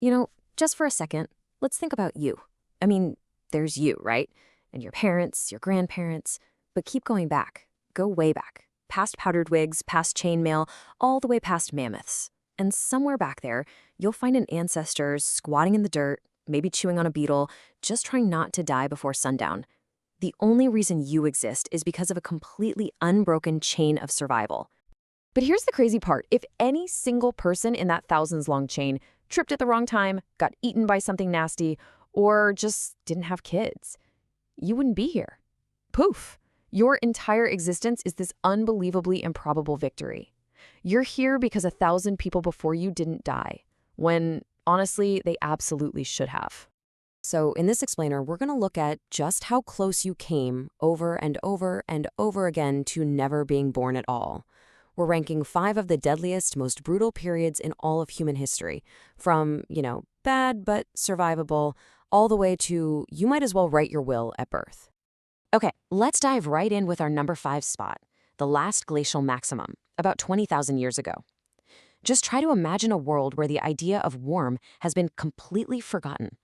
You know, just for a second, let's think about you. I mean, there's you, right? And your parents, your grandparents. But keep going back. Go way back. Past powdered wigs, past chainmail, all the way past mammoths. And somewhere back there, you'll find an ancestor squatting in the dirt, maybe chewing on a beetle, just trying not to die before sundown. The only reason you exist is because of a completely unbroken chain of survival. But here's the crazy part. If any single person in that thousands-long chain tripped at the wrong time, got eaten by something nasty, or just didn't have kids, you wouldn't be here. Poof! Your entire existence is this unbelievably improbable victory. You're here because 1,000 people before you didn't die, when, honestly, they absolutely should have. So in this explainer, we're going to look at just how close you came over and over and over again to never being born at all. We're ranking 5 of the deadliest, most brutal periods in all of human history, from, bad but survivable, all the way to you might as well write your will at birth. Okay, let's dive right in with our number 5 spot, the last glacial maximum, about 20,000 years ago. Just try to imagine a world where the idea of warm has been completely forgotten.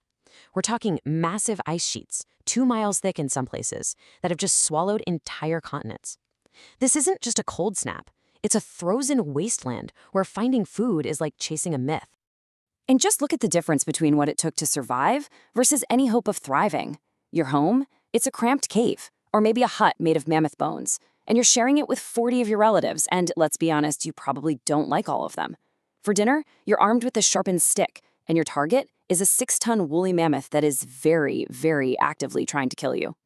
We're talking massive ice sheets, 2 miles thick in some places, that have just swallowed entire continents. This isn't just a cold snap. It's a frozen wasteland where finding food is like chasing a myth. And just look at the difference between what it took to survive versus any hope of thriving. Your home? It's a cramped cave, or maybe a hut made of mammoth bones, and you're sharing it with 40 of your relatives, and let's be honest, you probably don't like all of them. For dinner, you're armed with a sharpened stick, and your target is a 6-ton woolly mammoth that is very, very actively trying to kill you.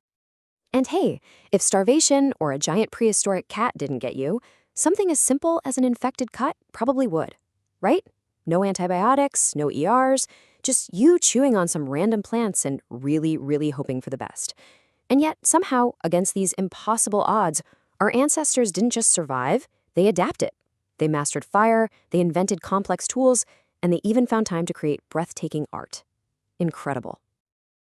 And hey, if starvation or a giant prehistoric cat didn't get you, something as simple as an infected cut probably would, right? No antibiotics, no ERs, just you chewing on some random plants and really, really hoping for the best. And yet, somehow, against these impossible odds, our ancestors didn't just survive, they adapted. They mastered fire, they invented complex tools, and they even found time to create breathtaking art. Incredible.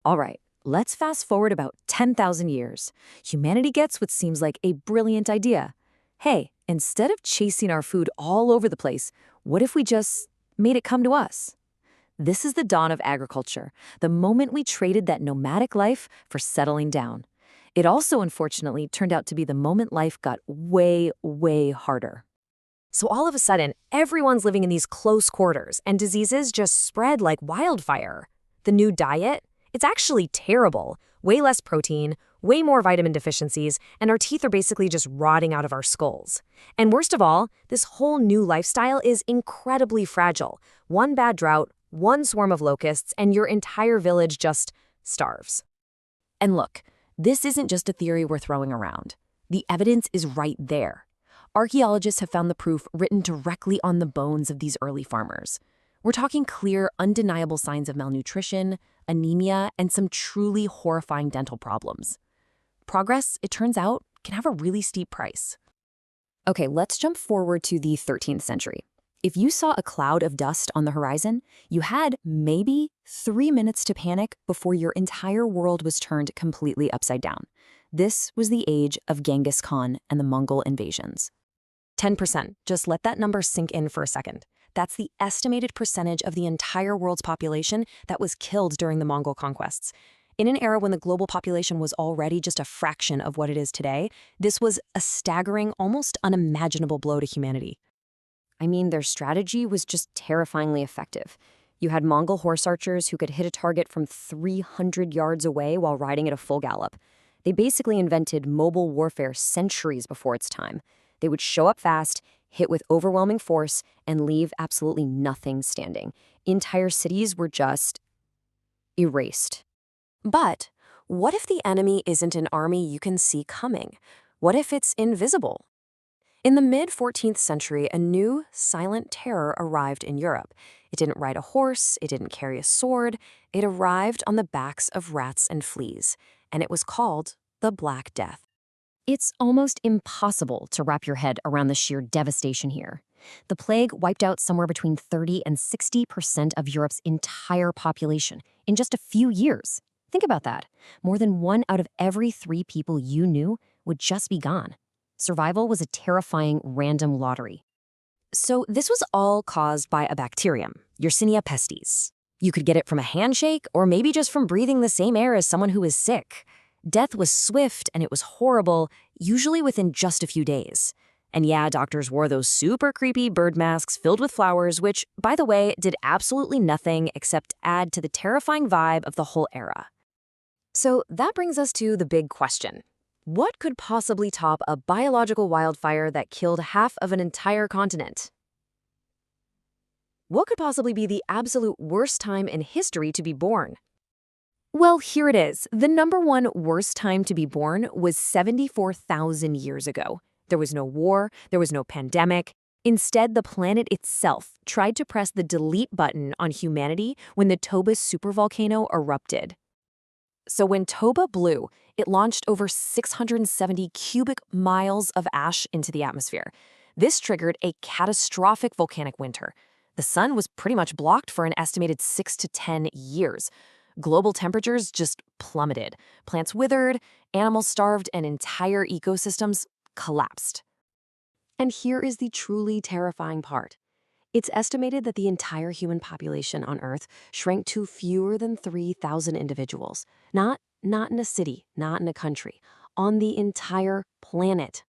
All right, let's fast forward about 10,000 years. Humanity gets what seems like a brilliant idea. Hey, instead of chasing our food all over the place, what if we just made it come to us? This is the dawn of agriculture, the moment we traded that nomadic life for settling down. It also, unfortunately, turned out to be the moment life got way, way harder. So all of a sudden, everyone's living in these close quarters, and diseases just spread like wildfire. The new diet? It's actually terrible. Way less protein, way more vitamin deficiencies, and our teeth are basically just rotting out of our skulls. And worst of all, this whole new lifestyle is incredibly fragile. One bad drought, one swarm of locusts, and your entire village just starves. And look, this isn't just a theory we're throwing around. The evidence is right there. Archaeologists have found the proof written directly on the bones of these early farmers. We're talking clear, undeniable signs of malnutrition, anemia, and some truly horrifying dental problems. Progress, it turns out, can have a really steep price. Okay, let's jump forward to the 13th century. If you saw a cloud of dust on the horizon, you had maybe 3 minutes to panic before your entire world was turned completely upside down. This was the age of Genghis Khan and the Mongol invasions. 10%, just let that number sink in for a second. That's the estimated percentage of the entire world's population that was killed during the Mongol conquests. In an era when the global population was already just a fraction of what it is today, this was a staggering, almost unimaginable blow to humanity. I mean, their strategy was just terrifyingly effective. You had Mongol horse archers who could hit a target from 300 yards away while riding at a full gallop. They basically invented mobile warfare centuries before its time. They would show up fast, hit with overwhelming force, and leave absolutely nothing standing. Entire cities were just erased. But what if the enemy isn't an army you can see coming? What if it's invisible? In the mid-14th century, a new, silent terror arrived in Europe. It didn't ride a horse, it didn't carry a sword, it arrived on the backs of rats and fleas, and it was called the Black Death. It's almost impossible to wrap your head around the sheer devastation here. The plague wiped out somewhere between 30 and 60% of Europe's entire population in just a few years. Think about that. More than 1 out of every 3 people you knew would just be gone. Survival was a terrifying random lottery. So this was all caused by a bacterium, Yersinia pestis. You could get it from a handshake or maybe just from breathing the same air as someone who is sick. Death was swift and it was horrible, usually within just a few days. And yeah, doctors wore those super creepy bird masks filled with flowers, which, by the way, did absolutely nothing except add to the terrifying vibe of the whole era. So that brings us to the big question. What could possibly top a biological wildfire that killed half of an entire continent? What could possibly be the absolute worst time in history to be born? Well, here it is. The number one worst time to be born was 74,000 years ago. There was no war, there was no pandemic. Instead, the planet itself tried to press the delete button on humanity when the Toba supervolcano erupted. So when Toba blew, it launched over 670 cubic miles of ash into the atmosphere. This triggered a catastrophic volcanic winter. The sun was pretty much blocked for an estimated 6 to 10 years. Global temperatures just plummeted. Plants withered, animals starved, and entire ecosystems collapsed. And here is the truly terrifying part. It's estimated that the entire human population on Earth shrank to fewer than 3,000 individuals. Not in a city, not in a country, on the entire planet.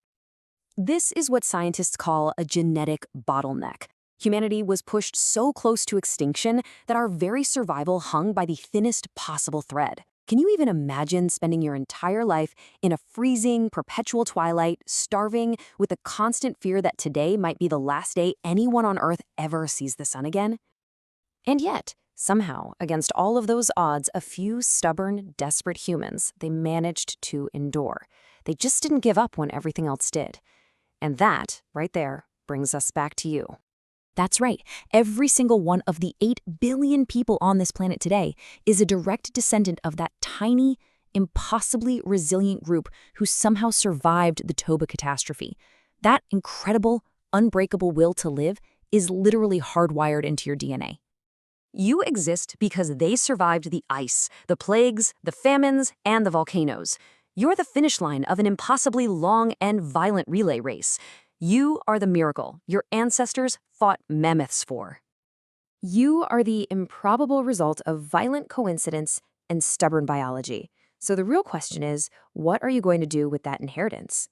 This is what scientists call a genetic bottleneck. Humanity was pushed so close to extinction that our very survival hung by the thinnest possible thread. Can you even imagine spending your entire life in a freezing, perpetual twilight, starving, with the constant fear that today might be the last day anyone on Earth ever sees the sun again? And yet, somehow, against all of those odds, a few stubborn, desperate humans, they managed to endure. They just didn't give up when everything else did. And that, right there, brings us back to you. That's right. Every single one of the 8 billion people on this planet today is a direct descendant of that tiny, impossibly resilient group who somehow survived the Toba catastrophe. That incredible, unbreakable will to live is literally hardwired into your DNA. You exist because they survived the ice, the plagues, the famines, and the volcanoes. You're the finish line of an impossibly long and violent relay race. You are the miracle your ancestors fought mammoths for. You are the improbable result of violent coincidence and stubborn biology. So the real question is, what are you going to do with that inheritance?